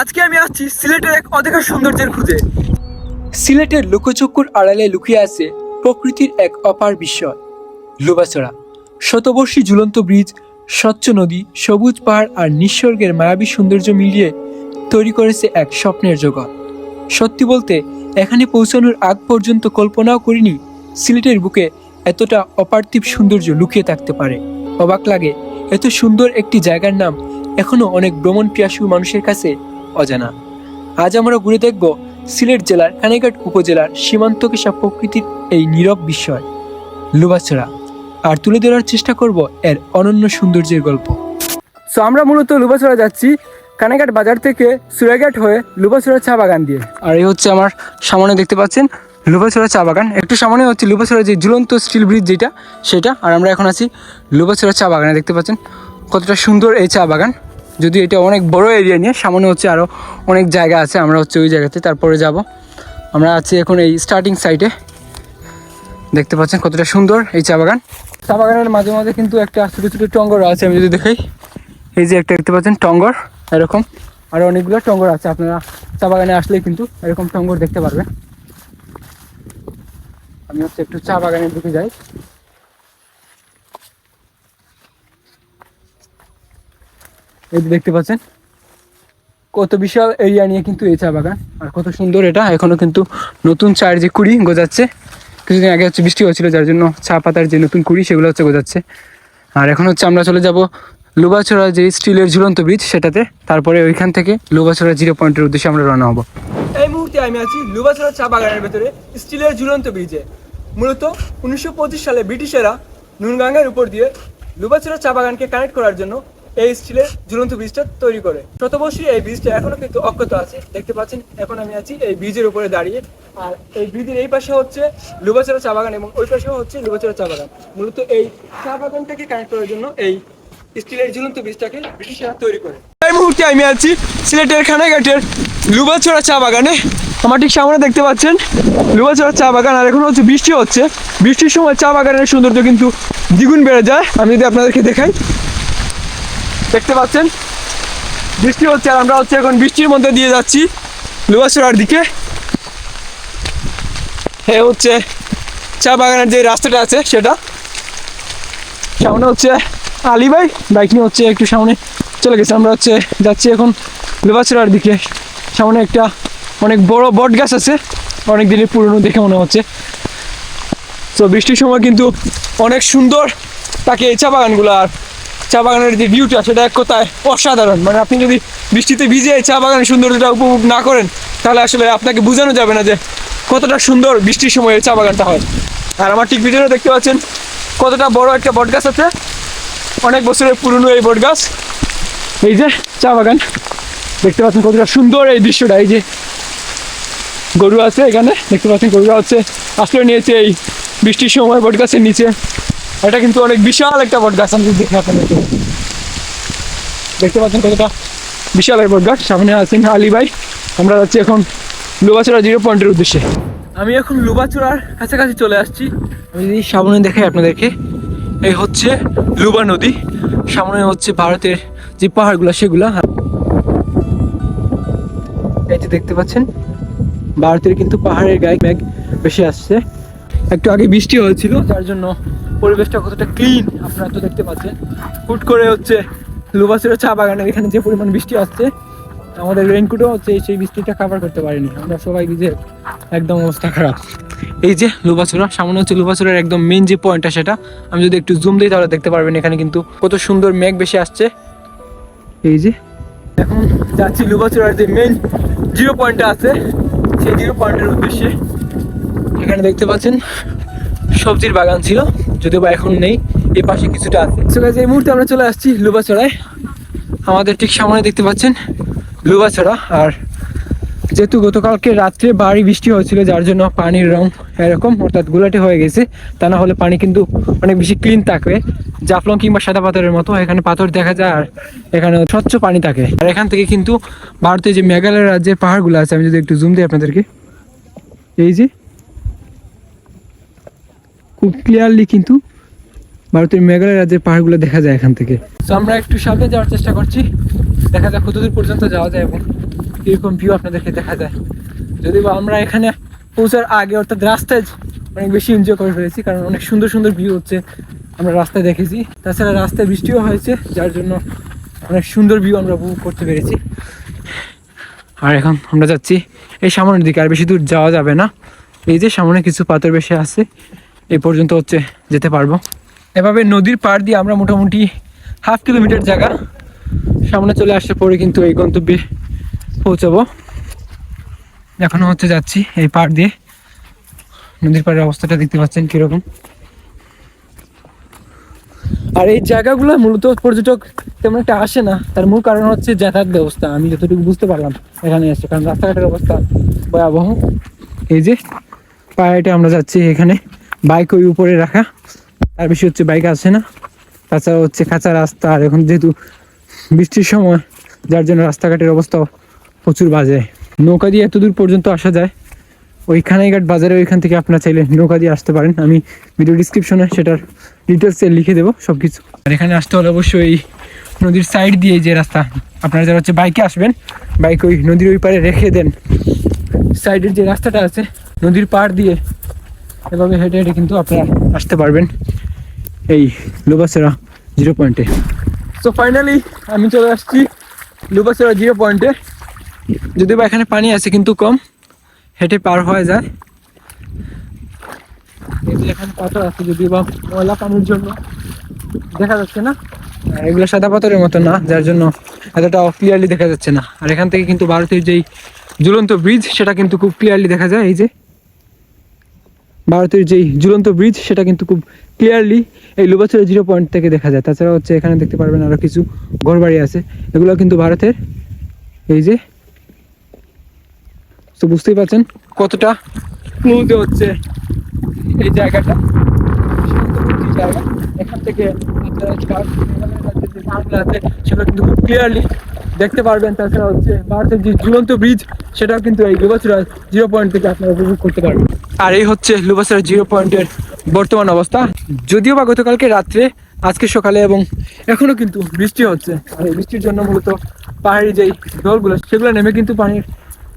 আজকে আমি আসছি সিলেটের এক অদেখা সৌন্দর্যের খুঁজে। সিলেটের লোকচক্ষুর আড়ালে লুকিয়ে আছে প্রকৃতির এক অপার বিস্ময়, লুবাছড়া। শতবর্ষী ঝুলন্ত ব্রিজ, স্বচ্ছ নদী, সবুজ পাহাড় আর নিঃসর্গের মায়াবী সৌন্দর্য মিলিয়ে তৈরি করেছে এক স্বপ্নের জগৎ। সত্যি বলতে এখানে পৌঁছানোর আগ পর্যন্ত কল্পনাও করিনি সিলেটের বুকে এতটা অপার্থিব সৌন্দর্য লুকিয়ে থাকতে পারে। অবাক লাগে, এত সুন্দর একটি জায়গার নাম এখনো অনেক ভ্রমণ পিয়াসু মানুষের কাছে অজানা। আজ আমরা ঘুরে দেখব সিলেট জেলার কানাইঘাট উপজেলার সীমান্ত ঘেঁষা প্রকৃতির এই নীরব বিস্ময়, লুবাছড়া, আর তুলে ধরার চেষ্টা করব এর অনন্য সৌন্দর্যের গল্প। সো আমরা মূলত লুবাছড়া যাচ্ছি কানাইঘাট বাজার থেকে সুরাঘাট হয়ে লুবাছড়া চা বাগান দিয়ে। আর এই হচ্ছে আমার সামনে দেখতে পাচ্ছেন লুবাছড়া চা বাগান। একটু সামনে হচ্ছে লুবাছড়া যে ঝুলন্ত স্টিল ব্রিজ যেটা সেটা। আর আমরা এখন আছি লুবাছড়া চা বাগানে। দেখতে পাচ্ছেন কতটা সুন্দর এই চা বাগান। যদি এটা অনেক বড় এরিয়া নিয়ে, সামনে হচ্ছে আরও অনেক জায়গা আছে, আমরা হচ্ছে ওই জায়গাতে তারপরে যাব। আমরা আছি এখন এই স্টার্টিং সাইটে। দেখতে পাচ্ছেন কতটা সুন্দর এই চা বাগান। চা বাগানের মাঝে মাঝে কিন্তু একটা ছোটো ছোটো টঙ্গর আছে, আমি যদি দেখাই, এই যে একটা দেখতে পাচ্ছেন টঙ্গর, এরকম আরও অনেকগুলো টঙ্গর আছে। আপনারা চা বাগানে আসলে কিন্তু এরকম টঙ্গর দেখতে পারবেন। আমি হচ্ছে একটু চা বাগানের দিকে যাই। এই যে দেখতে পাচ্ছেন কত বিশাল এরিয়া নিয়ে কিন্তু এই চা বাগান, আর কত সুন্দর এটা। এখনো কিন্তু নতুন চায়ের যে কুড়ি গজাচ্ছে, কিছুদিন আগে হচ্ছে বৃষ্টি হচ্ছিল যার জন্য চা পাতার যে নতুন কুড়ি সেগুলো হচ্ছে গজাচ্ছে। আর এখন হচ্ছে আমরা চলে যাব লুবাছড়া যে স্টিলের ঝুলন্ত ব্রিজ সেটাতে, তারপরে ওইখান থেকে লুবাছড়া 0 পয়েন্টের উদ্দেশ্যে আমরা রওনা হব। এই মুহূর্তে আমি আছি লুবাছড়া চা বাগানের ভেতরে স্টিলের ঝুলন্ত ব্রিজে। মূলত 1925 সালে ব্রিটিশেরা নুনগাঙ্গার উপর দিয়ে লুবাছড়া চা বাগানকে কানেক্ট করার জন্য এই স্টিলের ঝুলন্ত ব্রিজটা তৈরি করে। শতবর্ষী এই ব্রিজটা এখনো কিন্তু অক্ষত আছে। দেখতে পাচ্ছেন এখন আমি আছি এই ব্রিজের উপরে দাঁড়িয়ে। আর এই ব্রিজের এই পাশে হচ্ছে লুবাছড়া চা বাগান এবং ওই পাশেও হচ্ছে লুবাছড়া চা বাগান। মূলত এই চা বাগানটাকে কানেক্ট করার জন্য এই স্টিলের ঝুলন্ত ব্রিজটাকে ব্রিটিশরা তৈরি করে। এই মুহূর্তে আমি আছি সিলেটের কানাইঘাটের লুবাছড়া চা বাগানে। আমার ঠিক সামনে দেখতে পাচ্ছেন লুবাছড়া চা বাগান। আর এখন হচ্ছে বৃষ্টি হচ্ছে, বৃষ্টির সময় চা বাগানের সৌন্দর্য কিন্তু দ্বিগুণ বেড়ে যায়। আমি যদি আপনাদেরকে দেখাই, দেখতে পাচ্ছেন বৃষ্টি হচ্ছে আর আমরা হচ্ছে এখন বৃষ্টির মধ্যে দিয়ে যাচ্ছি লুবাছড়ার দিকে। এ হচ্ছে চা বাগানের যে রাস্তাটা আছে সেটা। সামনে হচ্ছে আলী ভাই বাইক নিয়ে হচ্ছে একটু সামনে চলে গেছে। আমরা হচ্ছে যাচ্ছি এখন লুবাছড়ার দিকে। সামনে একটা অনেক বড় বট গাছ আছে, অনেক দিনের পুরনো দেখে মনে হচ্ছে। তো বৃষ্টির সময় কিন্তু অনেক সুন্দর থাকে এই চা বাগানগুলো। আর চা বাগানের যে ভিউটা সেটা এক কথায় অসাধারণ। মানে আপনি যদি বৃষ্টিতে ভিজে চা বাগানের সৌন্দর্যটা উপভোগ না করেন তাহলে আসলে আপনাকে বোঝানো যাবে না যে কতটা সুন্দর বৃষ্টির সময় চা বাগানটা হয়। আর আমার ঠিক ভিতরে দেখতে পাচ্ছেন কতটা বড় একটা বট গাছ আছে, অনেক বছরের পুরনো এই বট গাছ। এই যে চা বাগান দেখতে পাচ্ছেন কতটা সুন্দর এই দৃশ্যটা। এই যে গরু আছে এখানে, দেখতে পাচ্ছেন গরুরা হচ্ছে আশ্রয় নিয়েছে এই বৃষ্টির সময় বট গাছের নিচে। এটা কিন্তু অনেক বিশাল একটা বট গাছ। আমি দেখে আপনাদেরকে দেখতে পাচ্ছেন কতটা বিশাল এই বট গাছ। সামনে আছেন আলী ভাই। আমরা যাচ্ছি এখন লুবাছড়া 0 পয়েন্টের উদ্দেশ্যে। আমি এখন লুবাছড়ার কাছাকাছি চলে আসছি। আমি যদি সামনে দেখাই আপনাদেরকে, এই হচ্ছে লুবা নদী, সামনে হচ্ছে ভারতের যে পাহাড়গুলো সেগুলা। এই যে দেখতে পাচ্ছেন ভারতের কিন্তু পাহাড়ের গায়ে মেঘ বেশি আসছে। একটু আগে বৃষ্টি হয়েছিল যার জন্য পরিবেশটা কতটা ক্লিন আপনারা তো দেখতে পাচ্ছেন। হুট করে হচ্ছে লুবাছড়া চা বাগানের এখানে যে পরিমাণ বৃষ্টি আসছে, আমাদের রেইনকোটও হচ্ছে সেই বৃষ্টিটা কাভার করতে পারিনি। আমরা সবাই ভিজে একদম অবস্থা খারাপ। এই যে লুবাছড়া, সামনে হচ্ছে লুবাছড়ার একদম মেন যে পয়েন্টটা সেটা। আমি যদি একটু জুম দিই তাহলে দেখতে পারবেন এখানে কিন্তু কত সুন্দর মেঘ বেশি আসছে। এই যে এখন যাচ্ছি লুবাছড়ার যে মেন 0 পয়েন্টটা আছে সেই 0 পয়েন্টের উদ্দেশ্যে। এখানে দেখতে পাচ্ছেন সবজির বাগান ছিল, যদিও বা এখন নেই, এই পাশে কিছুটা আছে। এই মুহূর্তে আমরা চলে আসছি লুবাছড়ায়। আমাদের ঠিক সামনে দেখতে পাচ্ছেন লুবাছড়া। আর যেহেতু গতকালকে রাত্রে ভারী বৃষ্টি হয়েছিল যার জন্য পানির রং এরকম অর্থাৎ গোলাটে হয়ে গেছে। তা না হলে পানি কিন্তু অনেক বেশি ক্লিন থাকবে, জাফলং কিংবা সাদা পাথরের মতো। এখানে পাথর দেখা যায় আর এখানে স্বচ্ছ পানি থাকে। আর এখান থেকে কিন্তু ভারতের যে মেঘালয় রাজ্যের পাহাড়গুলো আছে, আমি যদি একটু জুম দিই আপনাদেরকে, এই যে খুব ক্লিয়ারলি কিন্তু ভারতের মেঘালয় রাজ্যের পাহাড়গুলো দেখা যায় এখান থেকে। তো আমরা একটু সামনে যাওয়ার চেষ্টা করছি, দেখা যাক কতদূর পর্যন্ত যাওয়া যায়। এবং এরকম ভিউ আপনাদেরকে দেখা যায়। যদি বা আমরা এখানে পৌঁছার আগে অর্থাৎ রাস্তায় অনেক বেশি এনজয় করে ফেলেছি, কারণ অনেক সুন্দর সুন্দর ভিউ হচ্ছে আমরা রাস্তায় দেখেছি। তাছাড়া রাস্তায় বৃষ্টিও হয়েছে, যার জন্য অনেক সুন্দর ভিউ আমরা উপভোগ করতে পেরেছি। আর এখন আমরা যাচ্ছি এই সামনের দিকে, আর বেশি দূর যাওয়া যাবে না। এই যে সামনে কিছু পাথর বেশি আছে, এই পর্যন্ত হচ্ছে যেতে পারবো। এভাবে নদীর পাড় দিয়ে আমরা মোটামুটি 1/2 কিলোমিটার জায়গা সামনে চলে আসলে পরে কিন্তু এই গন্তব্যে পৌঁছাবো। এখনো হচ্ছে যাচ্ছি এই পাড় দিয়ে। নদীর পাড়ের অবস্থাটা দেখতে পাচ্ছেন কিরকম। আর এই জায়গাগুলো মূলত পর্যটক তেমন একটা আসে না, তার মূল কারণ হচ্ছে যাতায়াত ব্যবস্থা। আমি যতটুকু বুঝতে পারলাম এখানে এসে, কারণ রাস্তাঘাটের অবস্থা ভয়াবহ। এই যে পাড়াটা আমরা যাচ্ছি, এখানে বাইক ওই উপরে রাখা, আর বেশি হচ্ছে বাইক আসে না। তাছাড়া হচ্ছে কাঁচা রাস্তা, আর এখন যেহেতু বৃষ্টির সময়, যার জন্য রাস্তাঘাটের অবস্থা প্রচুর বাজে। নৌকা দিয়ে এত দূর পর্যন্ত আসা যায়, ওই খানাইঘাট বাজারে, ওইখান থেকে আপনারা চাইলে নৌকা দিয়ে আসতে পারেন। আমি ভিডিও ডিসক্রিপশনে সেটার ডিটেলসে লিখে দেবো সব কিছু। আর এখানে আসতে হলে অবশ্যই এই নদীর সাইড দিয়ে যে রাস্তা, আপনারা যারা হচ্ছে বাইকে আসবেন, বাইক ওই নদীর ওই পারে রেখে দেন। সাইডের যে রাস্তাটা আছে নদীর পাড় দিয়ে এভাবে হেঁটে হেঁটে কিন্তু আপনারা আসতে পারবেন এই লুবাসেরা 0 পয়েন্টে। সো ফাইনালি আমি চলে আসছি লুবাসেরা 0 পয়েন্টে। যদিও বা এখানে পানি আছে কিন্তু কম, হেঁটে পার হয়ে যায়। এই যে এখানে পাথর আছে, যদিও বা ময়লা পানির জন্য দেখা যাচ্ছে না। আর এগুলো সাদা পাথরের মতো না, যার জন্য এতটা ক্লিয়ারলি দেখা যাচ্ছে না। আর এখান থেকে কিন্তু ভারতের যেই ঝুলন্ত ব্রিজ, সেটা কিন্তু খুব ক্লিয়ারলি দেখা যায়। এই যে ভারতের যেই ঝুলন্ত ব্রিজ, সেটা কিন্তু খুব ক্লিয়ারলি এই লুবাসেরা 0 পয়েন্ট থেকে দেখা যায়। তাছাড়া হচ্ছে এখানে দেখতে পারবেন আরো কিছু ঘরবাড়ি আছে, এগুলো কিন্তু ভারতের। এই যে তো বুঝতেই পারছেন কতটা ক্লোজে হচ্ছে এই জায়গাটা, জায়গা। এখান থেকে সেটা কিন্তু খুব ক্লিয়ারলি দেখতে পারবেন। তাছাড়া হচ্ছে ভারতের যে ঝুলন্ত ব্রিজ, সেটাও কিন্তু এই লুবাসেরা 0 পয়েন্ট থেকে আপনারা উপভোগ করতে পারবেন। আর এই হচ্ছে লুবাসেরা 0 পয়েন্টের বর্তমান অবস্থা। যদিও বা গতকালকে রাত্রে, আজকে সকালে এবং এখনো কিন্তু বৃষ্টি হচ্ছে। আর এই বৃষ্টির জন্য মূলত পাহাড়ি যেই জলগুলো, সেগুলো নেমে কিন্তু পানির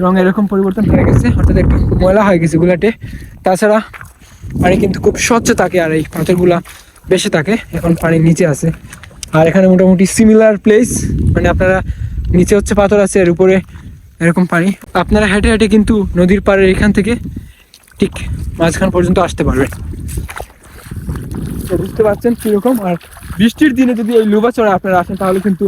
রঙ এরকম পরিবর্তন হয়ে গেছে, অর্থাৎ একটু ময়লা হয়ে গেছে গুলাটে। তাছাড়া পানি কিন্তু খুব স্বচ্ছ থাকে, আর এই পাথরগুলা বেশি থাকে। এখন পানির নিচে আছে, আর এখানে মোটামুটি সিমিলার প্লেস, মানে আপনারা নিচে হচ্ছে পাথর আছে, এর উপরে এরকম পানি। আপনারা হেঁটে হেঁটে কিন্তু নদীর পাড়ের এখান থেকে ঠিক মাঝখান পর্যন্ত আসতে পারবেন। বুঝতে পারছেন কিরকম। আর বৃষ্টির দিনে যদি এই লুবাচড়া আপনারা আসেন, তাহলে কিন্তু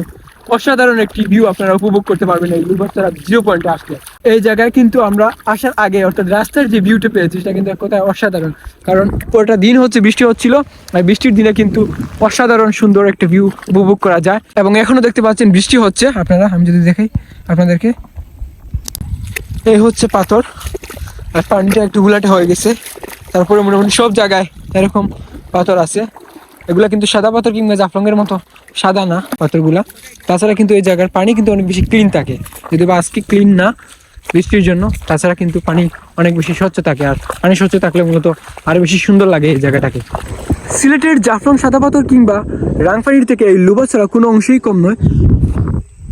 অসাধারণ একটি ভিউ আপনারা উপভোগ করতে পারবেন এই লুবাচড়া 0 পয়েন্টে আসলে। এই জায়গায় কিন্তু আমরা আসার আগে, অর্থাৎ রাস্তার যে ভিউটা পেয়েছি, সেটা কিন্তু এক কথায় অসাধারণ। কারণ পুরোটা দিন হচ্ছে বৃষ্টি হচ্ছিল, আর বৃষ্টির দিনে কিন্তু অসাধারণ সুন্দর একটা ভিউ উপভোগ করা যায়। এবং এখনো দেখতে পাচ্ছেন বৃষ্টি হচ্ছে। আপনারা, আমি যদি দেখাই আপনাদেরকে, এই হচ্ছে পাথর, আর পানিটা একটু ঘোলাটে হয়ে গেছে। তারপরে মোটামুটি সব জায়গায় এরকম পাথর আছে। এগুলা কিন্তু সাদা পাথর কিংবা জাফলংয়ের মতো সাদা না পাথরগুলা। তাছাড়া কিন্তু এই জায়গার পানি কিন্তু অনেক বেশি ক্লিন থাকে, যদি বা আজকে ক্লিন না বৃষ্টির জন্য। তাছাড়া কিন্তু পানি অনেক বেশি স্বচ্ছ থাকে, আর পানি স্বচ্ছ থাকলে মূলত আরও বেশি সুন্দর লাগে এই জায়গাটাকে। সিলেটের জাফলং সাদা পাথর কিংবা রাংপানির থেকে এই লুবাচড়া কোনো অংশেই কম নয়,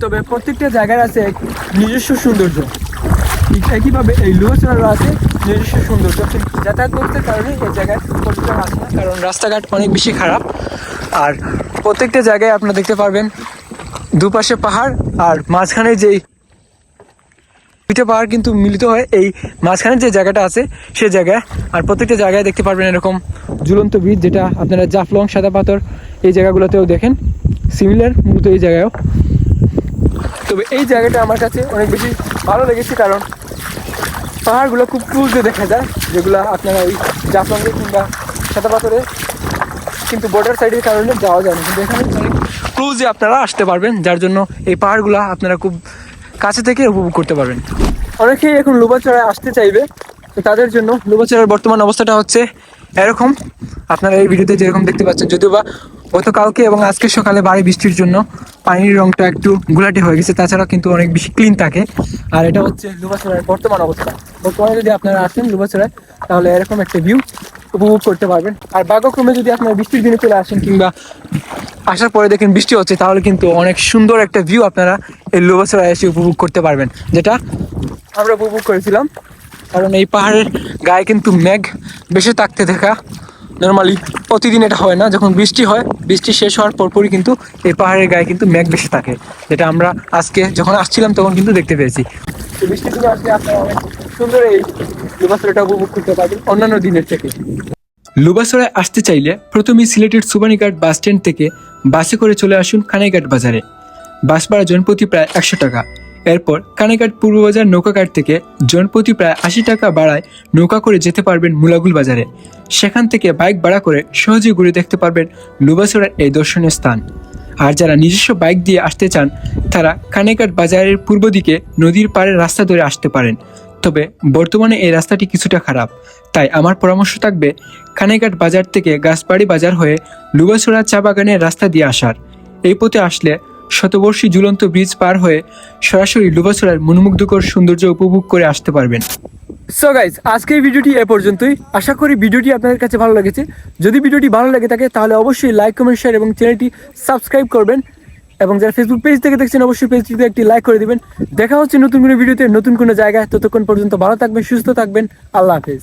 তবে প্রত্যেকটা জায়গার আছে এক নিজস্ব সৌন্দর্য। ঠিক একইভাবে এই লুবাচড়ারও আছে নিজস্ব সৌন্দর্য। যাতায়াত ব্যবস্থার কারণে এই জায়গায় পর্যটন আসে না, কারণ রাস্তাঘাট অনেক বেশি খারাপ। আর প্রত্যেকটা জায়গায় আপনারা দেখতে পারবেন দুপাশে পাহাড়, আর মাঝখানে যেই দুইটা পাহাড় কিন্তু মিলিত হয় এই মাঝখানে যে জায়গাটা আছে সেই জায়গায়। আর প্রত্যেকটা জায়গায় দেখতে পারবেন এরকম ঝুলন্ত ব্রিজ, যেটা আপনারা জাফলং সাদা পাথর এই জায়গাগুলোতেও দেখেন, সিমিলার মূলত এই জায়গায়ও। তবে এই জায়গাটা আমার কাছে অনেক বেশি ভালো লেগেছে, কারণ পাহাড়গুলো খুব ক্লোজে দেখা যায়, যেগুলো আপনারা ওই জাফলংয়ে কিংবা সাদা পাথরে কিন্তু বর্ডার সাইডের কারণে যাওয়া যায় না, কিন্তু এখানে অনেক ক্লোজে আপনারা আসতে পারবেন, যার জন্য এই পাহাড়গুলো আপনারা খুব কাছে থেকে উপভোগ করতে পারবেন। অনেকেই এখন লুবাচড়ায় আসতে চাইবে, তো তাদের জন্য লুবাচড়ার বর্তমান অবস্থাটা হচ্ছে এরকম। আপনারা এই ভিডিওতে যেরকম দেখতে পাচ্ছেন, যদিও বা গতকালকে এবং আজকে সকালে ভারী বৃষ্টির জন্য পানির রংটা একটু ঘোলাটে হয়ে গেছে, তাছাড়া কিন্তু অনেক বেশি ক্লিন থাকে। আর এটা হচ্ছে লুবাচড়ার বর্তমান অবস্থা। বর্তমানে যদি আপনারা আসেন লুবাচড়ায়, তাহলে এরকম একটা ভিউ উপভোগ করতে পারবেন। আর ভাগ্যক্রমে যদি আপনারা বৃষ্টির দিনে চলে আসেন কিংবা আসার পরে দেখেন বৃষ্টি হচ্ছে, তাহলে কিন্তু অনেক সুন্দর একটা ভিউ আপনারা এই লোবাছড়ায় এসে উপভোগ করতে পারবেন, যেটা আমরা উপভোগ করেছিলাম। কারণ এই পাহাড়ের গায়ে কিন্তু মেঘ বেশি থাকতে দেখা নর্মালি প্রতিদিন এটা হয় না। যখন বৃষ্টি হয়, বৃষ্টি শেষ হওয়ার পরপরই কিন্তু এই পাহাড়ের গায়ে কিন্তু মেঘ বেশি থাকে, যেটা আমরা আজকে যখন আসছিলাম তখন কিন্তু দেখতে পেয়েছি। তো বৃষ্টির দিনে আসলে আপনারা অনেক সুন্দর এই লোবাছড়াটা উপভোগ করতে পারবেন অন্যান্য দিনের থেকে। লোবাছড়ায় আসতে চাইলে প্রথমেই সিলেটের সুবানীঘাট বাস স্ট্যান্ড থেকে বাসে করে চলে আসুন কানাইঘাট বাজারে। বাস ভাড়া জনপ্রতি প্রায় 100 টাকা। এরপর কানাইঘাট পূর্ববাজার নৌকাঘাট থেকে জনপ্রতি প্রায় 80 টাকা ভাড়ায় নৌকা করে যেতে পারবেন মুলাগুল বাজারে। সেখান থেকে বাইক ভাড়া করে সহজে ঘুরে দেখতে পারবেন লোবাছড়ার এই দর্শনীয় স্থান। আর যারা নিজস্ব বাইক দিয়ে আসতে চান, তারা কানাইঘাট বাজারের পূর্ব দিকে নদীর পাড়ের রাস্তা ধরে আসতে পারেন। তবে বর্তমানে এই রাস্তাটি কিছুটা খারাপ, তাই আমার পরামর্শ থাকবে কানাইঘাট বাজার থেকে গাছবাড়ি বাজার হয়ে লোবাছড়া চা বাগানের রাস্তা দিয়ে আসার। এই পথে আসলে শতবর্ষী ঝুলন্ত ব্রিজ পার হয়ে সরাসরি লোবাছড়ার মনোমুগ্ধকর সৌন্দর্য উপভোগ করে আসতে পারবেন। সো গাইজ, আজকের ভিডিওটি এ পর্যন্তই। আশা করি ভিডিওটি আপনাদের কাছে ভালো লেগেছে। যদি ভিডিওটি ভালো লেগে থাকে তাহলে অবশ্যই লাইক, কমেন্ট, শেয়ার এবং চ্যানেলটি সাবস্ক্রাইব করবেন। এবং যারা ফেসবুক পেজ থেকে দেখছেন অবশ্যই পেজটিতে একটি লাইক করে দিবেন। দেখা হচ্ছে নতুন কোনো ভিডিওতে, নতুন কোনো জায়গায়। ততক্ষণ পর্যন্ত ভালো থাকবেন, সুস্থ থাকবেন। আল্লাহ হাফেজ।